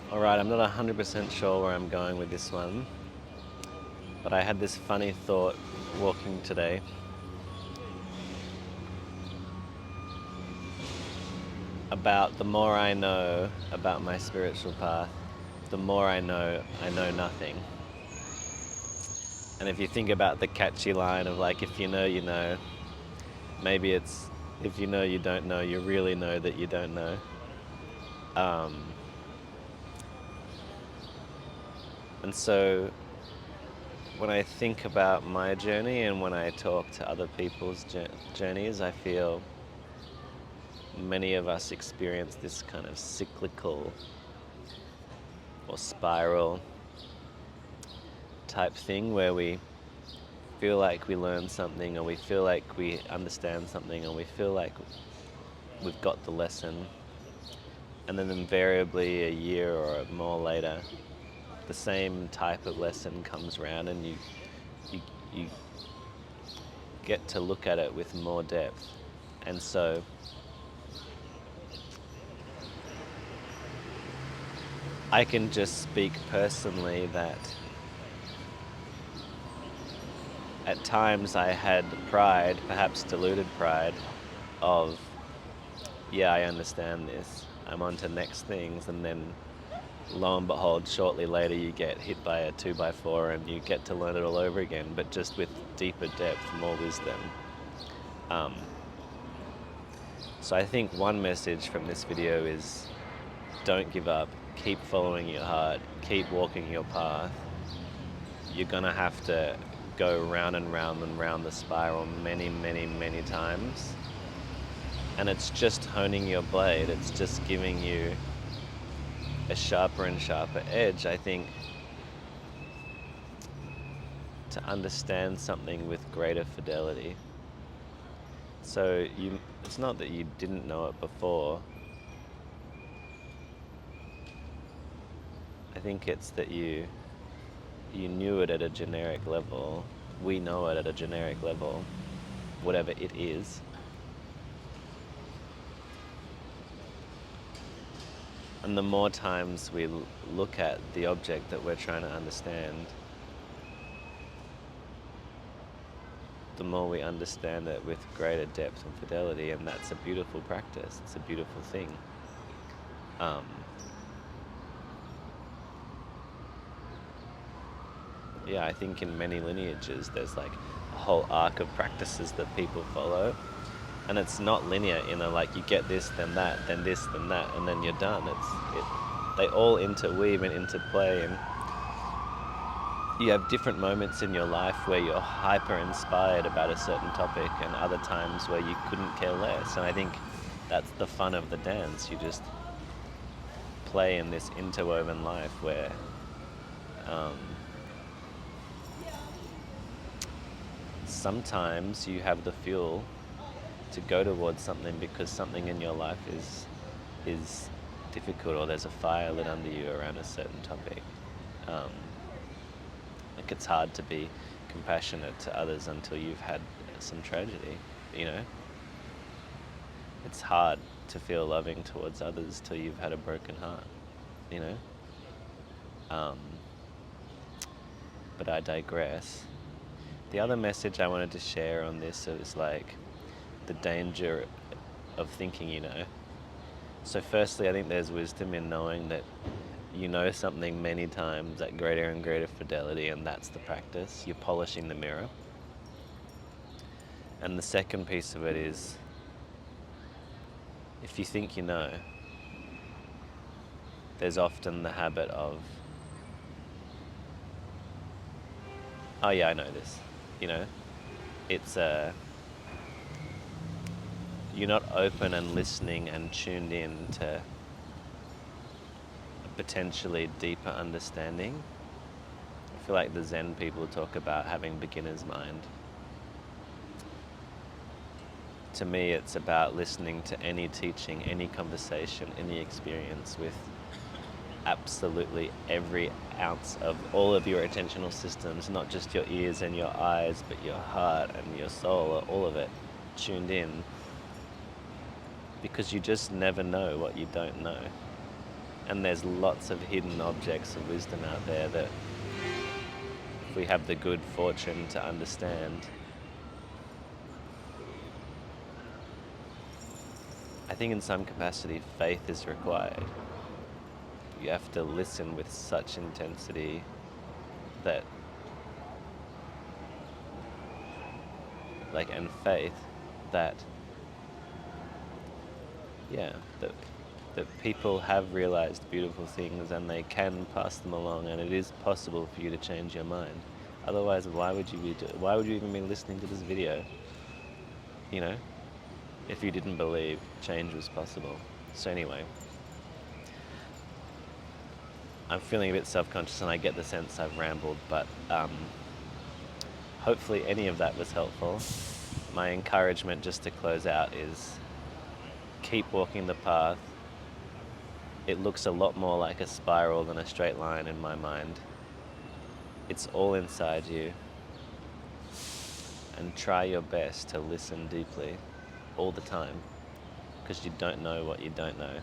Alright, I'm not 100% sure where I'm going with this one, but I had this funny thought walking today about the more I know about my spiritual path, the more I know nothing. And if you think about the catchy line of like, if you know, you know, maybe it's if you know you don't know, you really know that you don't know. Um, and so when I think about my journey and when I talk to other people's journeys, I feel many of us experience this kind of cyclical or spiral type thing where we feel like we learn something or we feel like we understand something or we feel like we've got the lesson, and then invariably a year or more later the same type of lesson comes around and you, you get to look at it with more depth. And so I can just speak personally that at times I had pride, perhaps deluded pride, of, yeah, I understand this, I'm on to next things, and then lo and behold, shortly later you get hit by a 2x4 and you get to learn it all over again, but just with deeper depth, more wisdom. Um, so I think one message from this video is don't give up, keep following your heart, keep walking your path. You're gonna have to go round and round and round the spiral many, many, many times. And it's just honing your blade, it's just giving you a sharper and sharper edge, I think, to understand something with greater fidelity. So it's not that you didn't know it before. I think it's that you knew it at a generic level. We know it at a generic level, whatever it is. And the more times we look at the object that we're trying to understand, the more we understand it with greater depth and fidelity, and that's a beautiful practice. It's a beautiful thing. Yeah, I think in many lineages there's like a whole arc of practices that people follow, and it's not linear. Like you get this, then that, then this, then that, and then you're done. They all interweave and interplay, and you have different moments in your life where you're hyper inspired about a certain topic, and other times where you couldn't care less. And I think that's the fun of the dance. You just play in this interwoven life where sometimes you have the fuel to go towards something because something in your life is difficult, or there's a fire lit under you around a certain topic. Like it's hard to be compassionate to others until you've had some tragedy, you know? It's hard to feel loving towards others till you've had a broken heart, you know? But I digress. The other message I wanted to share on this is like the danger of thinking you know. So firstly, I think there's wisdom in knowing that you know something many times at greater and greater fidelity, and that's the practice. You're polishing the mirror. And the second piece of it is, if you think you know, there's often the habit of, oh yeah, I know this, you know? It's you're not open and listening and tuned in to a potentially deeper understanding. I feel like the Zen people talk about having beginner's mind. To me, it's about listening to any teaching, any conversation, any experience with absolutely every ounce of all of your attentional systems, not just your ears and your eyes, but your heart and your soul, all of it tuned in. Because you just never know what you don't know. And there's lots of hidden objects of wisdom out there that if we have the good fortune to understand, I think in some capacity faith is required. You have to listen with such intensity that, and faith that, yeah, that people have realized beautiful things and they can pass them along, and it is possible for you to change your mind. Otherwise, why would you even be listening to this video? You know, if you didn't believe change was possible. So anyway, I'm feeling a bit self-conscious, and I get the sense I've rambled, but hopefully any of that was helpful. My encouragement, just to close out, is keep walking the path. It looks a lot more like a spiral than a straight line in my mind. It's all inside you. And try your best to listen deeply all the time, because you don't know what you don't know.